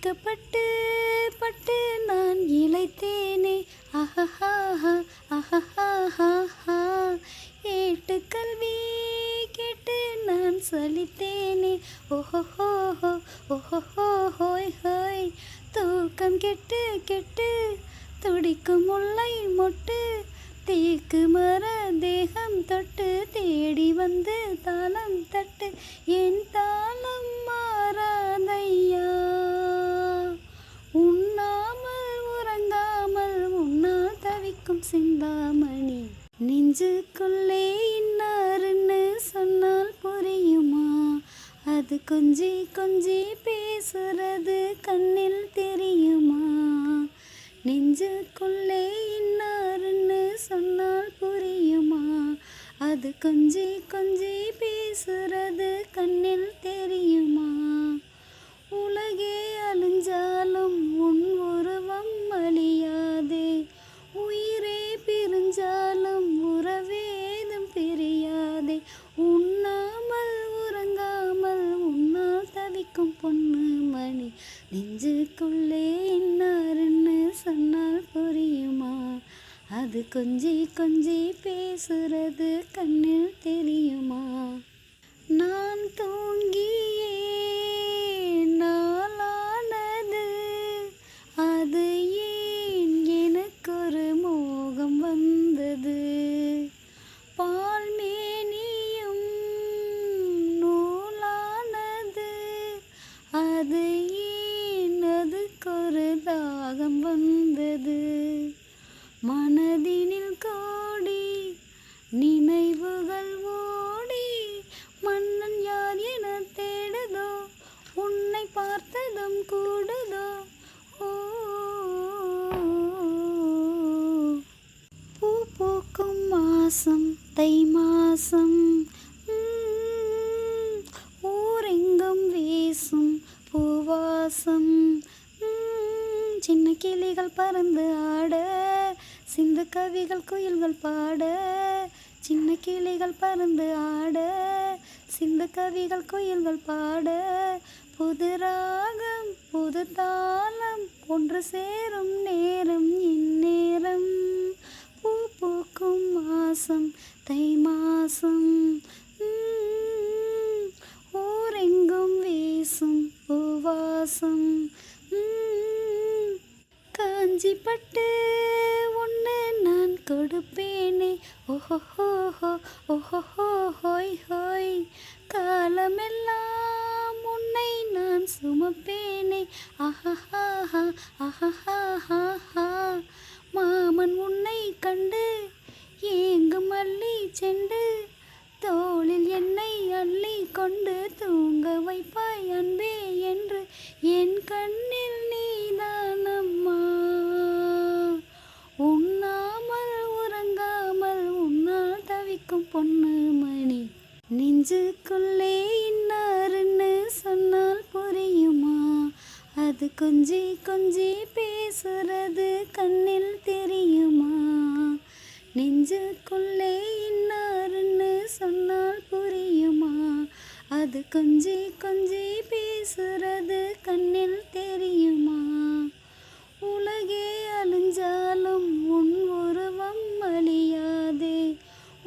இழைக்கப்பட்டு பட்டு நான் இழைத்தேனே அஹஹாஹா அஹஹாஹா. ஏட்டுக்கல்வி கேட்டு நான் சலித்தேனே ஓஹோஹோ ஓஹோஹோ ஹோய் ஹோய். தூக்கம் கெட்டு கெட்டு துடிக்கும் முல்லை மொட்டு தேக்கு மர தேகம் தொட்டு தேடி வந்து தாளம் தட்டு என் தாளம் மாறாதையா. உண்ணாமல் உறங்காமல் உன்னால் தவிக்கும் சிந்தாமணி நெஞ்சுக்குள்ளே இன்னாருன்னு சொன்னால் புரியுமா? அது கொஞ்சி கொஞ்சி பேசுறது கண்ணில் தெரியுமா? நெஞ்சுக்குள்ளே இன்னாருன்னு சொன்னால் புரியுமா? அது கொஞ்சி கொஞ்சி பேசுறது கண்ணில் தெரியுமா? உலகே அழிஞ்சாலும் உன் உருவம் அழியாதே. உயிரே பிரிஞ்சாலும் உறவேதும் பிரியாதே. உண்ணாமல் உறங்காமல் உன்னால் தவிக்கும் பொண்ணு மணி நெஞ்சுக்குள்ளே இன்னாருன்னு சொன்னால் புரியுமா? அது கொஞ்சி கொஞ்சி பேசுறது கண்ணில் தெரியுமா? நான் தூங்கியே நாளானது அது ஏன் எனக்கொரு மோகம் வந்தது. பால் மேனியும் நூலானது அது ஏன் அதுக்கொரு தாகம் வந்தது. மனதினில் கோடி நினைவுகள் ஓடி மன்னன் யார் என தேடுதோ உன்னை பார்த்ததும் கூடுதோ. ஓ பூ பூக்கும் மாசம் தை மாசம் ஊரெங்கும் வீசும் பூவாசம். சின்ன கிளிகள் பறந்து ஆட சிந்து கவிகள் குயில்கள் பாட. சின்ன கிளிகள் பறந்து ஆட சிந்து கவிகள் குயில்கள் பாட. புது ராகம் புது தாளம் ஒன்று சேரும் நேரம் இந்நேரம். பூ பூக்கும் மாசம் தை மாசம் ஊரெங்கும் வீசும் பூவாசம். காஞ்சி பட்டு ஒன்று நான் கொடுப்பேனே ஓஹோஹோ ஓஹோஹோ ஹோய் ஹோய். காலமெல்லாம் உன்னை நான் சுமப்பேனே அஹஹாஹா அஹஹாஹா. மாமன் உன்னை கண்டு ஏங்கும் அள்ளி செண்டு தோளில் என்னை அள்ளி கொண்டு தூங்க வைப்பாய் அன்பே என்று என் கண்ணில் நீதானம்மா. உண்ணாமல் உறங்காமல் உன்னால் தவிக்கும் பொண்ணு மணி நெஞ்சுக்குள்ளே இன்னாருன்னு சொன்னால் புரியுமா? அது கொஞ்சி கொஞ்சி பேசுறது கண்ணில் தெரியுமா? நெஞ்சுக்குள்ளே இன்னாருன்னு சொன்னால் புரியுமா? அது கொஞ்சி கொஞ்சி பேசுறது கண்ணில் தெரியுமா? உலகே அழிஞ்சாலும் உன் உருவம் அழியாதே.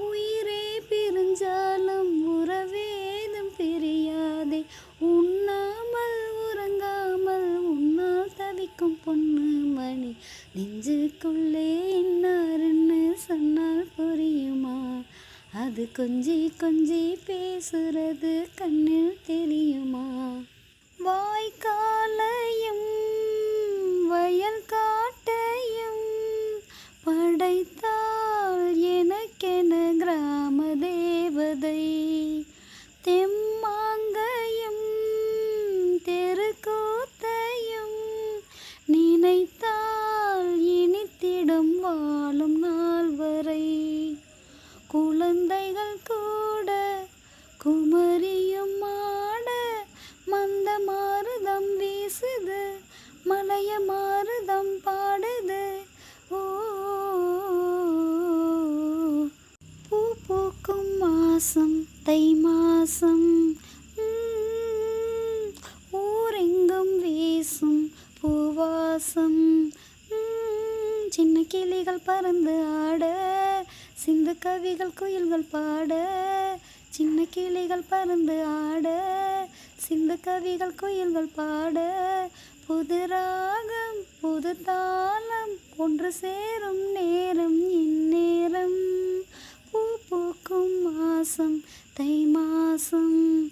உயிரே பிரிஞ்சாலும் உறவேதும் பிரியாதே. உண்ணாமல் உறங்காமல் உன்னால் தவிக்கும் பொண்ணு மணி நெஞ்சுக்குள்ளே இன்னாருன்னு சொன்னால் புரியுமா? அது கொஞ்சி கொஞ்சி பேசுறது கண்ணில் தெரியுமா? வாய்க்காலையும் வயல் காட்டையும் படைத்தால் எனக்கென கிராம தேவதை. தெம்மாங்கையும் தெருக்கூத்தையும் நினைத்தால் இனித்திடும் வாழும் நாள் வரை. குழந்தைகள் கூட குமரியும் ஆட மந்த மாருதம் வீசுது மலைய மாருதம் பாடுது. ஓ பூ பூக்கும் மாசம் தை மாசம் ஊரெங்கும் வீசும் கிளிகள் பறந்து ஆட, சிந்து கவிகள் குயில்கள் பாட. சின்ன கிளிகள் பறந்து ஆட, சிந்து கவிகள் குயில்கள் பாட. புது ராகம் புது தாளம் ஒன்று சேரும் நேரம் இந்நேரம். பூ பூக்கும் மாசம் தை மாசம்.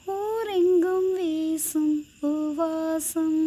ஊரெங்கும் வீசும் பூவாசம்.